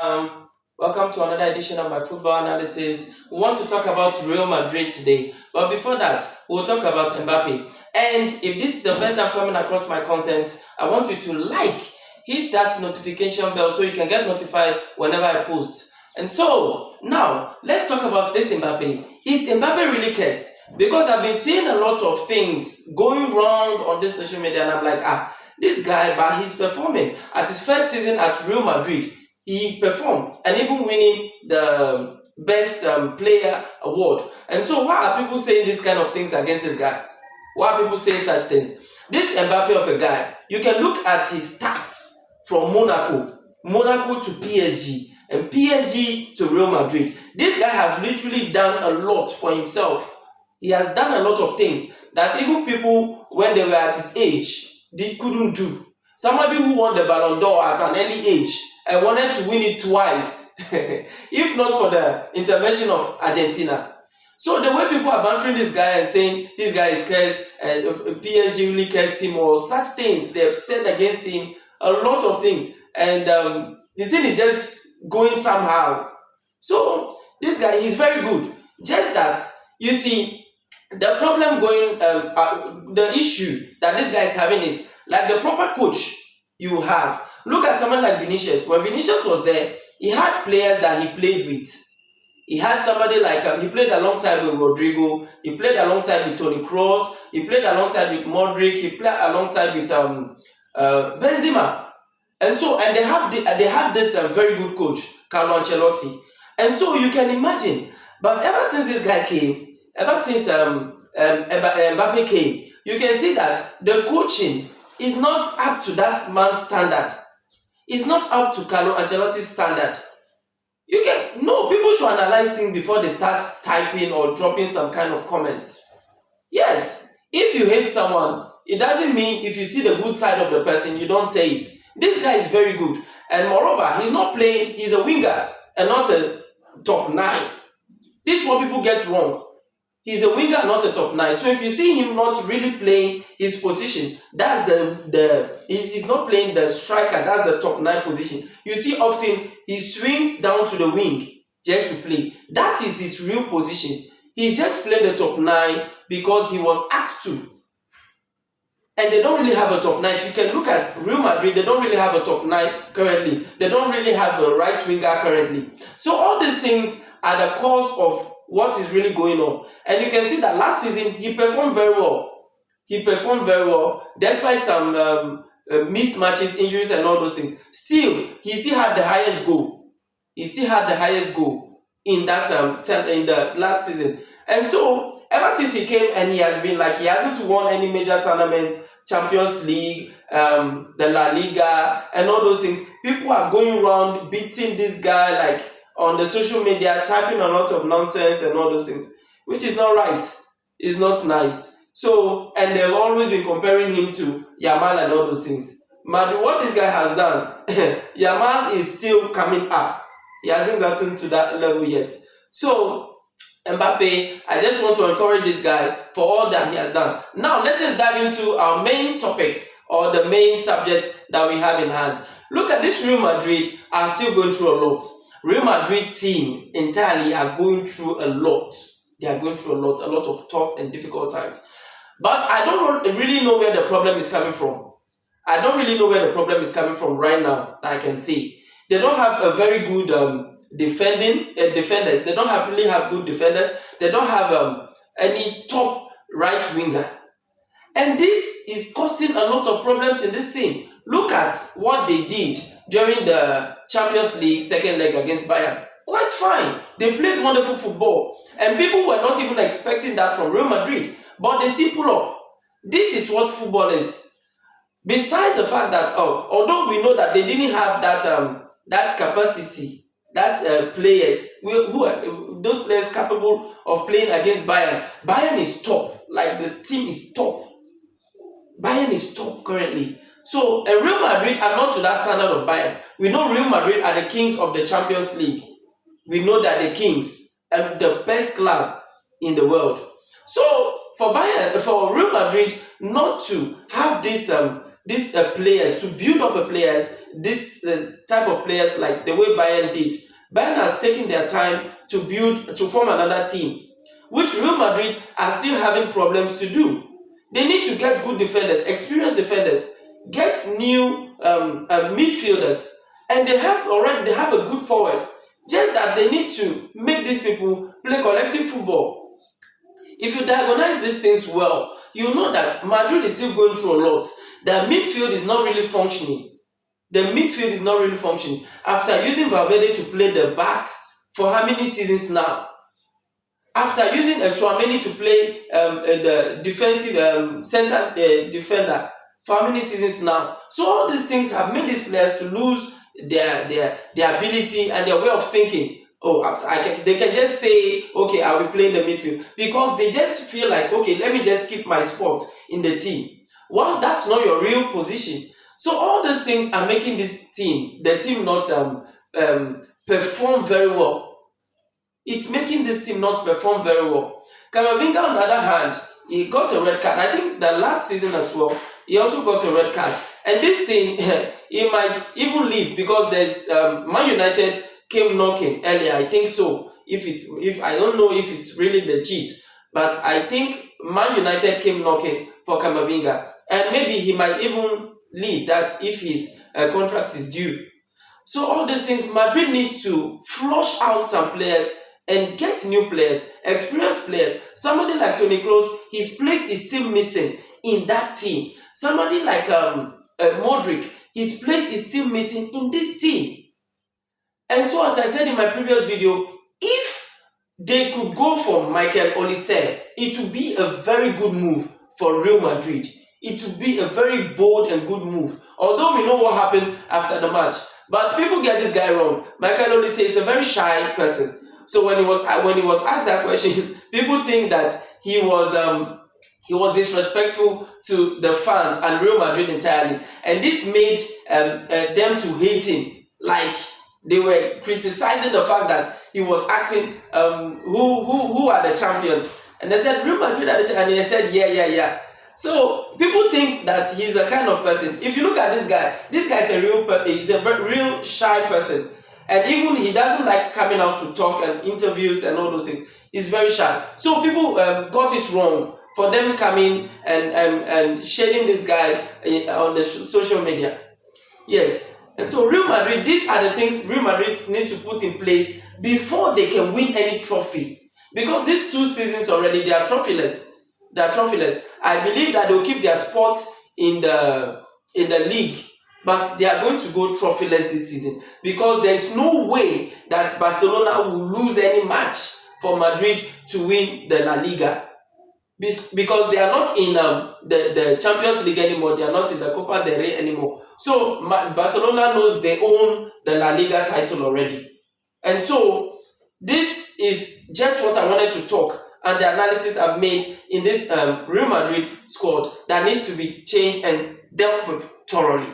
Um, Welcome to another edition of my football analysis. We want to talk about Real Madrid today, but before that, we'll talk about Mbappe. And if this is the first time coming across my content, I want you to hit that notification bell so you can get notified whenever I post. And so now let's talk about this Mbappe. Is Mbappe really cursed? Because I've been seeing a lot of things going wrong on this social media, and I'm like, this guy, but he's performing. At his first season at Real Madrid, he performed and even winning the best player award. And so, why are people saying this kind of things against this guy? Why are people saying such things? This Mbappe of a guy, you can look at his stats from Monaco to PSG, and PSG to Real Madrid. This guy has literally done a lot for himself. He has done a lot of things that even people, when they were at his age, they couldn't do. Somebody who won the Ballon d'Or at an early age and wanted to win it twice, if not for the intervention of Argentina. So the way people are bantering this guy and saying this guy is cursed and PSG really cursed him or such things, they have said against him a lot of things. And the thing is just going somehow. So this guy is very good. Just that, you see, the problem the issue that this guy is having is like the proper coach you have. Look at someone like Vinicius. When Vinicius was there, he had players that he played with. He had somebody like he played alongside with Rodrigo. He played alongside with Toni Kroos. He played alongside with Modric. He played alongside with Benzema. And they had this very good coach, Carlo Ancelotti. And so you can imagine. But ever since this guy came, ever since Mbappe came, you can see that the coaching is not up to that man's standard. It's not up to Carlo Ancelotti's standard. People should analyze things before they start typing or dropping some kind of comments. Yes, if you hate someone, it doesn't mean if you see the good side of the person, you don't say it. This guy is very good. And moreover, he's a winger and not a top nine. This is what people get wrong. He's a winger, not a top nine. So if you see him not really playing his position, that's he's not playing the striker, that's the top nine position. You see often he swings down to the wing just to play. That is his real position. He's just playing the top nine because he was asked to. And they don't really have a top nine. If you can look at Real Madrid, they don't really have a top nine currently. They don't really have a right winger currently. So all these things are the cause of what is really going on. And you can see that last season he performed very well. Despite some missed matches, injuries, and all those things. Still, he still had the highest goal. In that in the last season. And so ever since he came, and he hasn't won any major tournament, Champions League, the La Liga, and all those things. People are going around beating this guy on the social media, typing a lot of nonsense and all those things, which is not right. It's not nice. So, and they've always been comparing him to Yamal and all those things. But what this guy has done, Yamal is still coming up. He hasn't gotten to that level yet. So, Mbappe, I just want to encourage this guy for all that he has done. Now, let us dive into our main topic or the main subject that we have in hand. Look at this Real Madrid are still going through a lot. Real Madrid team entirely are going through a lot. They are going through a lot of tough and difficult times. But I don't really know where the problem is coming from. Right now, I can see. They don't have a very good defenders. They don't really have good defenders. They don't have any top right winger. And this is causing a lot of problems in this team. Look at what they did during the Champions League second leg against Bayern. Quite fine. They played wonderful football. And people were not even expecting that from Real Madrid. But they still pull up. This is what football is. Besides the fact that, although we know that they didn't have that capacity, that players, who are those players capable of playing against Bayern. Bayern is top. The team is top. Bayern is top currently. So, Real Madrid are not to that standard of Bayern. We know Real Madrid are the kings of the Champions League. We know that the kings are the best club in the world. So, for Real Madrid not to have these players, to build up the players, this type of players like the way Bayern did. Bayern has taken their time to form another team, which Real Madrid are still having problems to do. They need to get good defenders, experienced defenders, get new midfielders, and they have a good forward. Just that they need to make these people play collective football. If you diagnose these things well, you know that Madrid is still going through a lot. Their midfield is not really functioning. After using Valverde to play the back for how many seasons now? After using Chouameni to play the defensive center defender for how many seasons now? So all these things have made these players to lose their ability and their way of thinking. Oh, they can just say, okay, I will play in the midfield, because they just feel like, okay, let me just keep my spot in the team. Once that's not your real position. So all these things are making the team not perform very well. It's making this team not perform very well. Camavinga, on the other hand, he got a red card. I think the last season as well, he also got a red card. And this thing, he might even leave, because there's Man United came knocking earlier. I think so. If I don't know if it's really legit, but I think Man United came knocking for Camavinga, and maybe he might even leave. That if his contract is due. So all these things, Madrid needs to flush out some players and get new players, experienced players. Somebody like Toni Kroos, his place is still missing in that team. Somebody like Modric, his place is still missing in this team. And so, as I said in my previous video, if they could go for Michael Olise, it would be a very good move for Real Madrid. It would be a very bold and good move. Although we know what happened after the match. But people get this guy wrong. Michael Olise is a very shy person. So when he was asked that question, people think that he was disrespectful to the fans and Real Madrid entirely, and this made them to hate him. Like, they were criticizing the fact that he was asking who are the champions, and they said Real Madrid are the champions, and he said yeah. So people think that he's a kind of person. If you look at this guy is a real shy person. And even he doesn't like coming out to talk and interviews and all those things. He's very shy. So people got it wrong for them coming and shading this guy on the social media. Yes. And so Real Madrid, these are the things Real Madrid need to put in place before they can win any trophy. Because these 2 seasons already, they are trophyless. I believe that they'll keep their spot in the league. But they are going to go trophyless this season, because there is no way that Barcelona will lose any match for Madrid to win the La Liga, because they are not in the Champions League anymore. They are not in the Copa del Rey anymore. So Barcelona knows they own the La Liga title already. And so this is just what I wanted to talk, and the analysis I've made in this Real Madrid squad that needs to be changed and dealt with thoroughly.